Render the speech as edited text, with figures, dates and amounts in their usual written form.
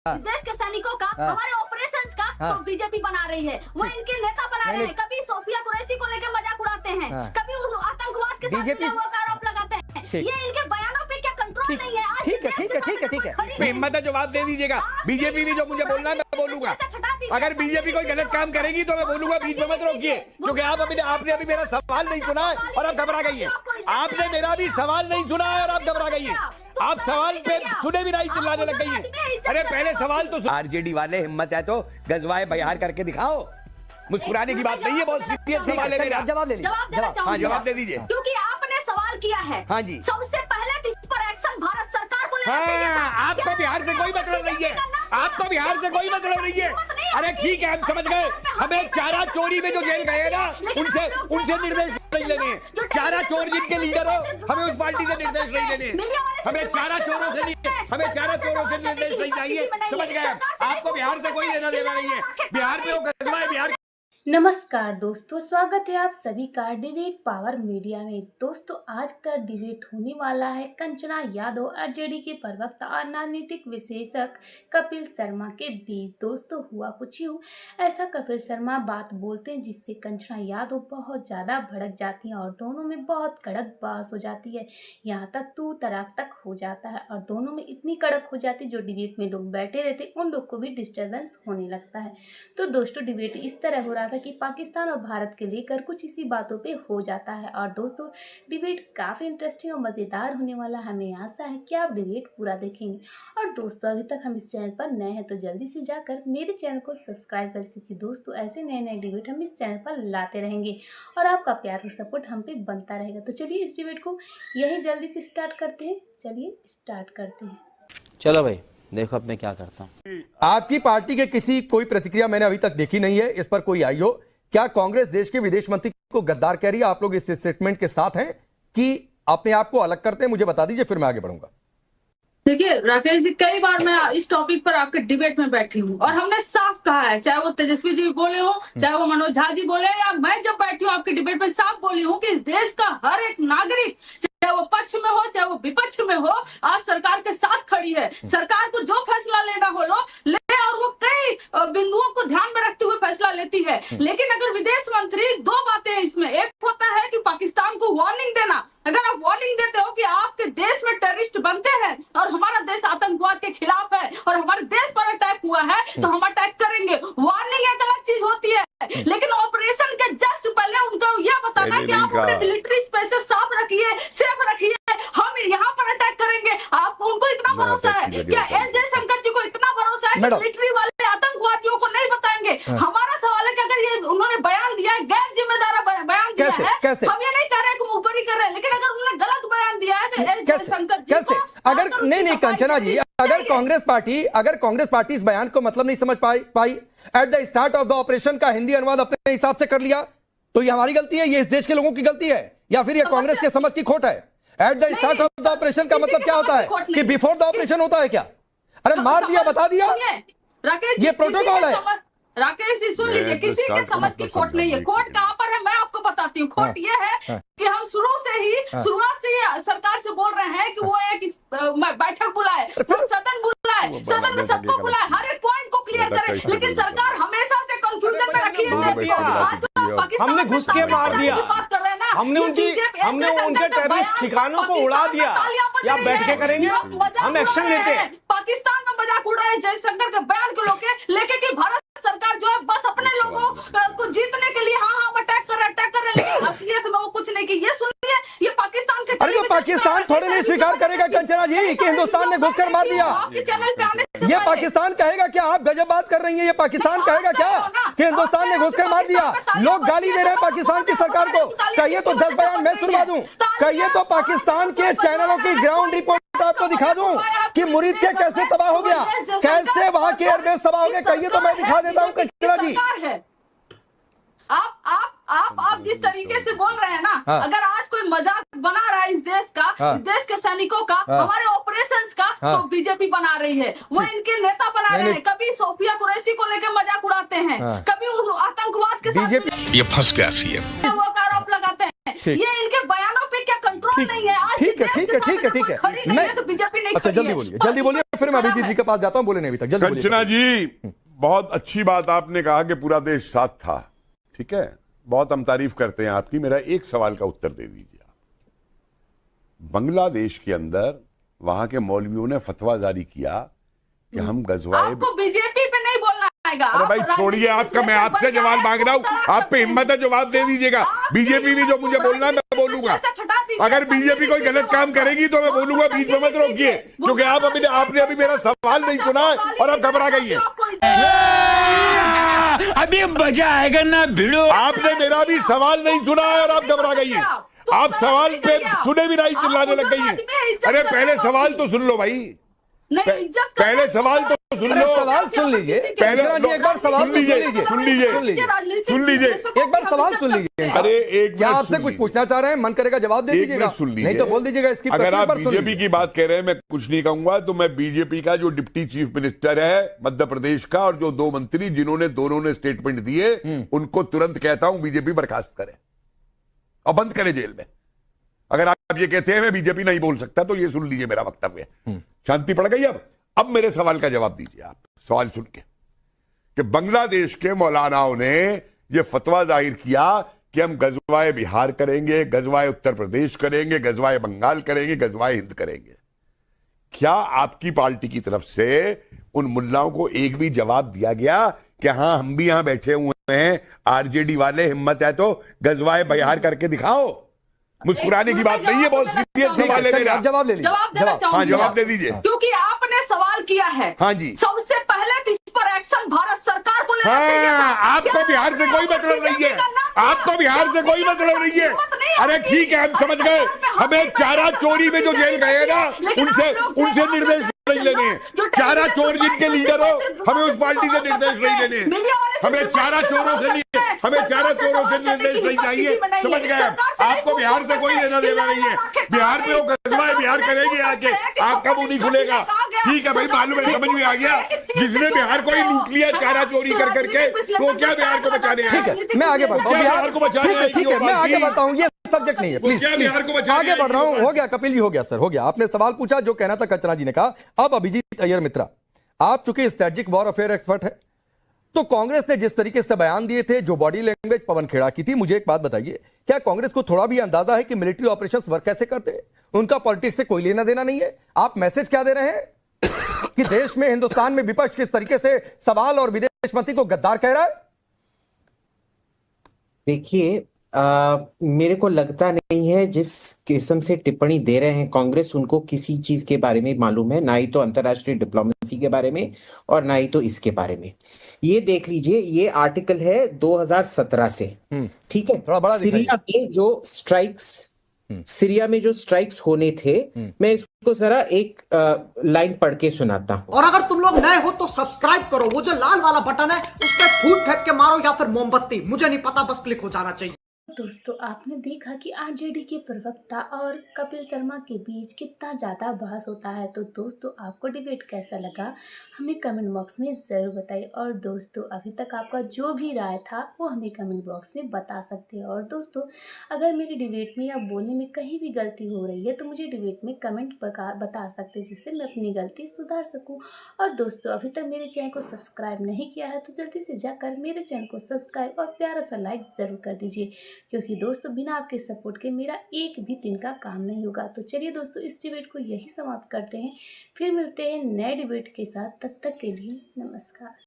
देश के सैनिकों का, हमारे ऑपरेशंस का तो बीजेपी बना रही है, वो इनके नेता बना रहे हैं। कभी सोफिया कुरैशी को लेकर मजाक उड़ाते हैं, कभी उस आतंकवाद के साथ मिले हुए का आरोप लगाते हैं। ये इनके बयानों पे क्या कंट्रोल नहीं है? ठीक है। हिम्मत है जवाब दे दीजिएगा। बीजेपी ने जो मुझे बोलना है मैं बोलूंगा। अगर बीजेपी कोई गलत काम करेगी तो मैं बोलूंगा, बीच में मत रोकिए, क्योंकि आपने अभी मेरा सवाल नहीं सुना है और आप घबरा गई है। आपने मेरा भी सवाल नहीं सुना है और आप घबरा गई है। आप सवाल पे सुने भी नहीं चिल्लाने लग गई है। अरे पहले सवाल तो आरजेडी वाले, हिम्मत है तो गजवाए बिहार करके दिखाओ। मुस्कुराने की बात नहीं है, बहुत सीरियस सवाल है मेरा। जवाब देना चाहूंगी। हाँ, जवाब दे दीजिए। क्योंकि आपने सवाल किया है। हाँ जी। सबसे पहले तो इस पर एक्शन भारत सरकार को लेना चाहिए था। आपको बिहार से कोई मतलब नहीं है, आपको बिहार से कोई मतलब नहीं है। अरे ठीक है, हम समझ गए। हमें चारा चोरी में जो जेल गए ना, उनसे निर्देश नहीं लेने। चारा चोर जिनके लीडर हो, हमें उस पार्टी से निर्देश नहीं लेने। हमें चारा चोरों से निर्देश नहीं चाहिए। समझ गए? आपको बिहार से कोई लेना देना नहीं है। बिहार में वो गजवा है, बिहार। नमस्कार दोस्तों, स्वागत है आप सभी का डिबेट पावर मीडिया में। दोस्तों, आज का डिबेट होने वाला है कंचना यादव आरजेडी के प्रवक्ता और राजनीतिक विशेषज्ञ कपिल शर्मा के बीच। दोस्तों, हुआ कुछ यूँ, ऐसा कपिल शर्मा बात बोलते हैं जिससे कंचना यादव बहुत ज़्यादा भड़क जाती हैं और दोनों में बहुत कड़क बहस हो जाती है। यहाँ तक तू तराक तक हो जाता है और दोनों में इतनी कड़क हो जाती है, जो डिबेट में लोग बैठे रहते उन लोग को भी डिस्टर्बेंस होने लगता है। तो दोस्तों, डिबेट इस तरह हो रहा था कि पाकिस्तान और भारत के लेकर कुछ इसी बातों पे हो जाता है। और दोस्तों, डिबेट काफ़ी इंटरेस्टिंग और मज़ेदार होने वाला, हमें आशा है कि आप डिबेट पूरा देखेंगे। और दोस्तों, अभी तक हम इस चैनल पर नए हैं तो जल्दी से जाकर मेरे चैनल को सब्सक्राइब करें, क्योंकि दोस्तों ऐसे नए नए डिबेट हम इस चैनल पर लाते रहेंगे और आपका प्यार और सपोर्ट हम पे बनता रहेगा। तो चलिए इस डिबेट को यही जल्दी से स्टार्ट करते हैं। चलो भाई, देखो अब मैं क्या करता हूँ। आपकी पार्टी के कोई प्रतिक्रिया मैंने अभी तक देखी नहीं है, इस पर कोई आई हो। क्या कांग्रेस देश के विदेश मंत्री को गद्दार कह रही है? आप लोग इस स्टेटमेंट के साथ हैं कि अपने आप को अलग करते हैं? मुझे बता दीजिए, फिर मैं आगे बढ़ूंगा। देखिए राकेश जी, कई बार मैं इस टॉपिक पर आपके डिबेट में बैठी हूँ और हमने साफ कहा है, चाहे वो तेजस्वी जी बोले हो, चाहे वो मनोज झा जी बोले, या मैं जब बैठी हूँ आपके डिबेट में साफ बोली हूँ कि इस देश का हर एक नागरिक, चाहे वो पक्ष में हो चाहे वो विपक्ष में हो, आज सरकार के साथ खड़ी है। सरकार को जो फैसला लेना हो ले, और वो कई बिंदुओं को ध्यान में रखते हुए फैसला लेती है। लेकिन अगर विदेश मंत्री, दो बातें हैं इसमें। एक होता है कि पाकिस्तान को वार्निंग देना। अगर आप वार्निंग देते हो कि आपके देश में टेररिस्ट बनते हैं और हमारा देश आतंकवाद के खिलाफ है और हमारे देश पर अटैक हुआ है तो हम अटैक करेंगे, वार्निंग एक अलग चीज होती है। लेकिन ऑपरेशन के जस्ट पहले उनको यह बताना कि आप अपने मिलिट्री स्पेसेस साफ रखिए, सेफ रखिए, हम यहाँ पर अटैक करेंगे। आपको उनको इतना भरोसा है क्या? एस जयशंकर जी को इतना भरोसा है कि मिलिट्री वाले आतंकवादियों को नहीं बताएंगे? हमारा सवाल है कि अगर ये उन्होंने बयान दिया है, गैर जिम्मेदार बयान दिया है, हम ये नहीं कह रहे कि मुखबरी कर रहे हैं, लेकिन अगर उन्होंने गलत बयान दिया है तो एस जयशंकर जी को अगर नहीं कंचना जी, अगर कांग्रेस पार्टी इस बयान को मतलब नहीं समझ पाई at the start of the operation का हिंदी अनुवाद अपने हिसाब से कर लिया, तो ये हमारी गलती है, ये इस देश के लोगों की गलती है, या फिर ये कांग्रेस के समझ की खोट है? Eight the start of the operation का मतलब क्या होता है कि बिफोर द ऑपरेशन होता है क्या? अरे मार दिया, बता दिया, ये प्रोटोकॉल है। राकेश जी सुन लीजिए, किसी के समझ की खोट नहीं है। खोट कहाँ पर है मैं आपको बताती हूँ। खोट ये है कि हम शुरुआत से ही सरकार से बोल रहे हैं कि वो एक बैठक बुलाए, सदन बुलाए, सदन में सबको बुलाए, हर एक पॉइंट को क्लियर करे। लेकिन सरकार हमेशा से कंफ्यूजन में रखी है। हमने घुस के मार दिया, हमने उनके टेररिस्ट ठिकानों को उड़ा दिया, या बैठ के करेंगे, हम एक्शन लेते हैं। पाकिस्तान में मजाक उड़ रहे हैं जयशंकर के बयान को लेके कि भारत सरकार जो है बस अपने लोगों को जीतने के लिए हम अटैक कर रहे हैं, लेकिन असलियत में वो कुछ नहीं की। ये सुनिए, ये पाकिस्तान के, अरे तो पाकिस्तान थोड़े नहीं स्वीकार करेगा कंचना जी कि हिंदुस्तान ने घुसकर मार दिया। ये पाकिस्तान कहेगा क्या? आप गजब बात कर रही हैं। ये पाकिस्तान कहेगा क्या कि हिंदुस्तान ने घुसकर मार दिया? लोग गाली दे रहे हैं पाकिस्तान की सरकार को। कहिए तो 10 बयान मैं सुनवा दूं, कहिए तो पाकिस्तान के चैनलों की ग्राउंड रिपोर्ट आपको दिखा दूं कि मुरीद के कैसे तबाह हो गया, कैसे वहां के एयरबेस तबाह हो गए। कहिए तो मैं दिखा देता हूँ कंचना जी। आप जिस तरीके से बोल रहे हैं ना, अगर आज कोई मजाक बना रहा है इस देश का, इस देश के सैनिकों का, हमारे ऑपरेशंस का तो बीजेपी बना रही है, वो इनके नेता बना रहे हैं। कभी सोफिया कुरैशी को लेकर मजाक उड़ाते हैं, कभी उस आतंकवाद के साथ ये फंस गया सीएम, वो आरोप लगाते हैं। ये इनके बयानों पे क्या कंट्रोल नहीं है। आज ठीक है, देश ठीक के है, ठीक है, सामने ठीक कोई है। खड़ी नहीं है तो बीजेपी नहीं अच्छा खड़ी जल्दी है। बोलिए, जल्दी बोलिए, फिर मैं अभिजीत जी के पास जाता हूँ, बोले नहीं अभी तक, जल्दी बोलिए। कंचना जी, बहुत अच्छी बात आपने कहा कि पूरा देश साथ था, ठीक है, बहुत हम तारीफ करते हैं आपकी। मेरा एक सवाल का उत्तर दे दीजिए आप। बांग्लादेश के अंदर वहां के मौलवियों ने फतवा जारी किया कि हम गजवाए। आपको बीजेपी पे नहीं बोलना आएगा। अरे भाई छोड़िए आपका, मैं आपसे जवाब मांग रहा हूँ, आप पे हिम्मत है जवाब दे दीजिएगा। बीजेपी भी जो मुझे बोलना है मैं बोलूंगा। अगर बीजेपी कोई गलत काम करेगी तो मैं बोलूंगा, बीच में मत रोकिए, क्योंकि आपने अभी मेरा सवाल नहीं सुना है और आप घबरा गई है। अभी मजा आएगा ना भिड़ो। आपने मेरा भी सवाल नहीं सुना है और आप घबरा गई है। आप सवाल पे सुने भी नहीं, चिल्लाने लग गई है। अरे पहले सवाल तो सुन लो भाई, पहले सवाल तो सुन लो। सवाल सुन लीजिए पहले एक बार सवाल सुन लीजिए, एक बार सवाल सुन लीजिए। अरे एक क्या आपसे कुछ पूछना चाह रहे हैं? मन करेगा जवाब दे दीजिएगा, सुन लीजिए, नहीं तो बोल दीजिएगा इसकी। अगर आप बीजेपी की बात कह रहे हैं, मैं कुछ नहीं कहूंगा, तो मैं बीजेपी का जो डिप्टी चीफ मिनिस्टर है मध्य प्रदेश का और जो 2 मंत्री जिन्होंने दोनों ने स्टेटमेंट दिए, उनको तुरंत कहता हूं बीजेपी बर्खास्त करे और बंद करे जेल में। अगर आप ये कहते हैं मैं बीजेपी नहीं बोल सकता, तो ये सुन लीजिए मेरा वक्तव्य। शांति पड़ गई। अब मेरे सवाल का जवाब दीजिए आप, सवाल सुन के, कि बांग्लादेश के मौलानाओं ने यह फतवा जाहिर किया कि हम गजवाए बिहार करेंगे, गजवाए उत्तर प्रदेश करेंगे, गजवाए बंगाल करेंगे, गजवाए हिंद करेंगे। क्या आपकी पार्टी की तरफ से उन मुल्लाओं को एक भी जवाब दिया गया कि हां हम भी यहां बैठे हुए हैं, आरजेडी वाले, हिम्मत है तो गजवाए बिहार करके दिखाओ? मुस्कुराने की बात नहीं है, बहुत सीरियस सवाल है मेरा। जवाब ले लीजिए। जवाब देना चाहूंगी। हाँ जवाब दे दीजिए। क्योंकि आपने सवाल किया है। हाँ जी। सबसे पहले तो इस पर एक्शन भारत सरकार को लेना चाहिए। हाँ, आपको बिहार से कोई मतलब नहीं है, आपको बिहार से कोई मतलब नहीं है। अरे ठीक है, हम समझ गए। हमें चारा चोरी में जो जेल गए ना, उनसे निर्देश नहीं लेने हैं। चारा चोर जिनके लीडर हो, हमें उस पार्टी से निर्देश नहीं लेने हैं। हमें चारा चोरों से नहीं, हमें चारा चोरों से निर्देश नहीं चाहिए। समझ गए? आपको बिहार से कोई लेना देना नहीं है। बिहार में वो गजवाए बिहार करेंगे आके, आपका मुंह नहीं खुलेगा। ठीक है भाई, मालूम है, समझ में आ गया। जिसने बिहार को ही लूट लिया चारा चोरी कर करके, तो क्या बिहार को बचाने आए? ठीक है, मैं आगे बढ़ता हूँ। बिहार को बचाने आएगी? ठीक है, मैं आगे बढ़ता हूँ, ये सब्जेक्ट नहीं है, प्लीज बिहार को बचाने आगे बढ़ रहा हूँ। हो गया कपिल जी, हो गया सर, हो गया। आपने सवाल पूछा, जो कहना था कंचना जी ने कहा। अब अभिजीत अय्यर मित्रा, आप चूंकि स्ट्रेटेजिक वॉर अफेयर एक्सपर्ट है, तो कांग्रेस ने जिस तरीके से बयान दिए थे, जो बॉडी लैंग्वेज पवन खेड़ा की थी, मुझे एक बात बताइए, क्या कांग्रेस को थोड़ा भी अंदाजा है कि मिलिट्री ऑपरेशंस वर्क कैसे करते हैं? उनका पॉलिटिक्स से कोई लेना देना नहीं है। आप मैसेज क्या दे रहे हैं कि देश में, हिंदुस्तान में विपक्ष किस तरीके से सवाल और विदेश मंत्री को गद्दार कह रहा है? देखिए, मेरे को लगता नहीं है जिस किस्म से टिप्पणी दे रहे हैं कांग्रेस, उनको किसी चीज के बारे में मालूम है, ना ही तो अंतर्राष्ट्रीय डिप्लोमेसी के बारे में और ना ही तो इसके बारे में। ये देख लीजिए, ये आर्टिकल है 2017 से, ठीक है। सीरिया में जो स्ट्राइक्स होने थे, मैं इसको जरा एक लाइन पढ़ के सुनाता हूं। और अगर तुम लोग नए हो तो सब्सक्राइब करो, वो जो लाल वाला बटन है उस पर फूट फेंक के मारो या फिर मोमबत्ती, मुझे नहीं पता, बस क्लिक हो जाना चाहिए। दोस्तों, आपने देखा कि आरजेडी के प्रवक्ता और कपिल शर्मा के बीच कितना ज़्यादा बहस होता है। तो दोस्तों, आपको डिबेट कैसा लगा हमें कमेंट बॉक्स में ज़रूर बताइए। और दोस्तों, अभी तक आपका जो भी राय था वो हमें कमेंट बॉक्स में बता सकते हैं। और दोस्तों, अगर मेरी डिबेट में या बोलने में कहीं भी गलती हो रही है तो मुझे डिबेट में कमेंट बता सकते हैं, जिससे मैं अपनी गलती सुधार सकूँ। और दोस्तों, अभी तक मेरे चैनल को सब्सक्राइब नहीं किया है तो जल्दी से जाकर मेरे चैनल को सब्सक्राइब और प्यारा सा लाइक ज़रूर कर दीजिए, क्योंकि दोस्तों बिना आपके सपोर्ट के मेरा एक भी दिन का काम नहीं होगा। तो चलिए दोस्तों, इस डिबेट को यही समाप्त करते हैं, फिर मिलते हैं नए डिबेट के साथ। तब तक के लिए नमस्कार।